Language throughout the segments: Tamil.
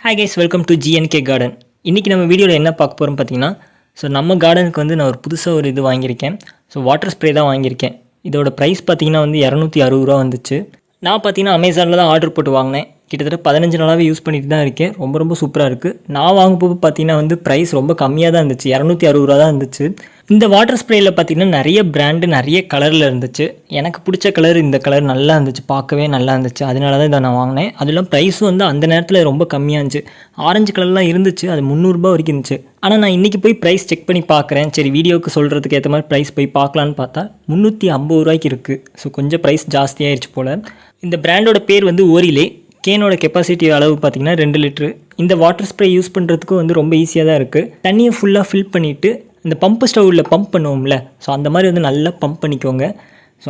Hi guys, welcome to GNK garden. இன்றைக்கி நம்ம வீடியோவில் என்ன பார்க்க போகிறோம் பார்த்தீங்கன்னா, நம்ம கார்டனுக்கு வந்து நான் ஒரு புதுசாக ஒரு இது வாங்கியிருக்கேன். வாட்டர் ஸ்ப்ரே தான் வாங்கியிருக்கேன். இதோட ப்ரைஸ் பார்த்தீங்கன்னா வந்து ரூ. 260 வந்துச்சு. நான் பார்த்தீங்கன்னா அமேசானில் தான் ஆர்டர் போட்டு வாங்கினேன். கிட்டத்தட்ட 15 நாளாகவே யூஸ் பண்ணிட்டு தான் இருக்கேன். ரொம்ப சூப்பராக இருக்குது. நான் வாங்கும்போது பார்த்தீங்கன்னா வந்து ப்ரைஸ் ரொம்ப கம்மியாக தான் இருந்துச்சு. ரூ. 260 தான் இருந்துச்சு. இந்த வாட்டர் ஸ்ப்ரேயில் பார்த்தீங்கன்னா நிறைய பிராண்டு நிறைய கலரில் இருந்துச்சு. எனக்கு பிடிச்ச கலர் இந்த கலர் நல்லா இருந்துச்சு, பார்க்கவே நல்லா இருந்துச்சு. அதனால தான் இதை நான் வாங்கினேன். அதெல்லாம் ப்ரைஸும் வந்து அந்த நேரத்தில் ரொம்ப கம்மியாக இருந்துச்சு. ஆரஞ்சு கலர்லாம் இருந்துச்சு, அது ₹300 வரைக்கும் இருந்துச்சு. ஆனால் நான் இன்றைக்கி போய் ப்ரைஸ் செக் பண்ணி பார்க்குறேன். சரி, வீடியோவுக்கு சொல்கிறதுக்கு ஏற்ற மாதிரி ப்ரைஸ் போய் பார்க்கலான்னு பார்த்தா ₹350 இருக்குது. கொஞ்சம் ப்ரைஸ் ஜாஸ்தியாகிடுச்சு போல். இந்த பிராண்டோட பேர் வந்து ஓரிலே. கேனோட கெப்பாசிட்டி அளவு பார்த்திங்கன்னா 2 லிட்ரு. இந்த வாட்டர் ஸ்ப்ரே யூஸ் பண்ணுறதுக்கும் வந்து ரொம்ப ஈஸியாக தான் இருக்குது. தண்ணியை ஃபுல்லாக ஃபில் பண்ணிவிட்டு இந்த பம்பு ஸ்டவ்வில் பம்ப் பண்ணுவோம்ல, அந்த மாதிரி வந்து நல்லா பம்ப் பண்ணிக்கோங்க.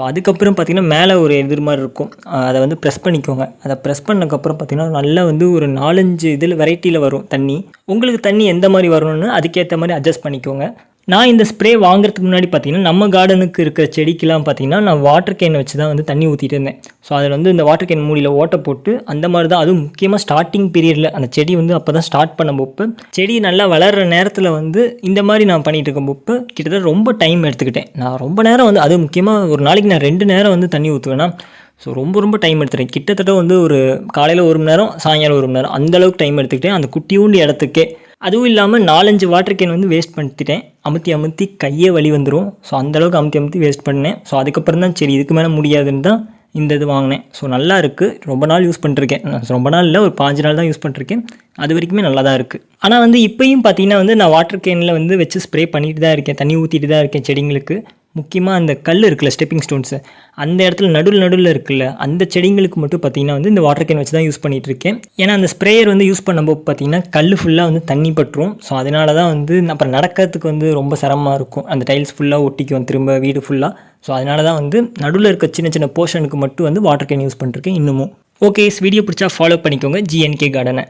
அதுக்கப்புறம் பார்த்திங்கன்னா மேலே ஒரு எதிர் மாதிரி இருக்கும், அதை வந்து ப்ரெஸ் பண்ணிக்கோங்க. அதை ப்ரெஸ் பண்ணதுக்கப்புறம் பார்த்திங்கன்னா நல்லா வந்து ஒரு 4-5 இதில் வெரைட்டியில் வரும் தண்ணி. உங்களுக்கு தண்ணி எந்த மாதிரி வரணும்னு அதுக்கேற்ற மாதிரி அட்ஜஸ்ட் பண்ணிக்கோங்க. நான் இந்த ஸ்ப்ரே வாங்குறதுக்கு முன்னாடி பார்த்திங்கன்னா நம்ம கார்டனுக்கு இருக்கிற செடிக்கெலாம் பார்த்திங்கன்னா நான் வாட்டர் கேனை வச்சு தான் வந்து தண்ணி ஊற்றிட்டு இருந்தேன். அதில் வந்து இந்த வாட்டர் கேன் மூடியில் ஓட்டை போட்டு அந்த மாதிரி தான். அதுவும் முக்கியமாக ஸ்டார்டிங் பீரியடில் அந்த செடி வந்து அப்போ தான் ஸ்டார்ட் பண்ணும்போது செடி நல்லா வளர்கிற நேரத்தில் வந்து இந்த மாதிரி நான் பண்ணிகிட்டு இருக்கும்போது கிட்டத்தட்ட ரொம்ப டைம் எடுத்துக்கிட்டேன். நான் ரொம்ப நேரம் வந்து அது முக்கியமாக ஒரு நாளைக்கு நான் 2 நேரம் வந்து தண்ணி ஊற்றுவேன்னா. ரொம்ப டைம் எடுத்துட்டேன். கிட்டத்தட்ட வந்து ஒரு காலையில் 1 மணி நேரம், சாயங்காலம் 1 மணி நேரம், அந்தளவுக்கு டைம் எடுத்துக்கிட்டேன் அந்த குட்டியூண்டு இடத்துக்கே. அதுவும் இல்லாமல் 4-5 வாட்டர் கேன் வந்து வேஸ்ட் பண்ணிட்டேன். அமுத்தி கையே வலி வந்துடும். அந்தளவுக்கு அமுத்தி வேஸ்ட் பண்ணேன். அதுக்கப்புறம் தான் சரி இதுக்கு மேலே முடியாதுன்னு தான் இந்த இது வாங்கினேன். நல்லா இருக்குது. ரொம்ப நாள் யூஸ் பண்ணிருக்கேன். ரொம்ப நாள் இல்லை, ஒரு 5 நாள் தான் யூஸ் பண்ணிருக்கேன். அது வரைக்குமே நல்லா தான் இருக்குது. ஆனால் வந்து இப்போயும் பார்த்தீங்கன்னா வந்து நான் வாட்டர் கேனில் வந்து வச்சு ஸ்ப்ரே பண்ணிட்டு தான் இருக்கேன், தண்ணி ஊற்றிட்டு தான் இருக்கேன் செடிங்களுக்கு. முக்கியமாக அந்த கல் இருக்குல்ல, ஸ்டெப்பிங் ஸ்டோன்ஸு, அந்த இடத்துல நடுவில் இருக்குல்ல, அந்த செடிங்களுக்கு மட்டும் பார்த்திங்கன்னா வந்து இந்த வாட்டர் கேன் வச்சு தான் யூஸ் பண்ணிகிட்டு இருக்கேன். ஏன்னா அந்த ஸ்ப்ரேயர் வந்து யூஸ் பண்ணும்போது பார்த்திங்கன்னா கல் ஃபுல்லாக வந்து தண்ணி பட்டுரும். அதனால தான் வந்து அப்புறம் நடக்கிறதுக்கு வந்து ரொம்ப சிரமமாக இருக்கும். அந்த டைல்ஸ் ஃபுல்லாக ஒட்டிக்குவோம் திரும்ப வீடு ஃபுல்லாக. அதனால தான் வந்து நடுவில் இருக்க சின்ன போர்ஷனுக்கு மட்டும் வந்து வாட்டர் கேன் யூஸ் பண்ணிருக்கேன் இன்னமும். ஓகே, வீடியோ பிடிச்சா ஃபாலோ பண்ணிக்கோங்க ஜிஎன்கே கார்டனை.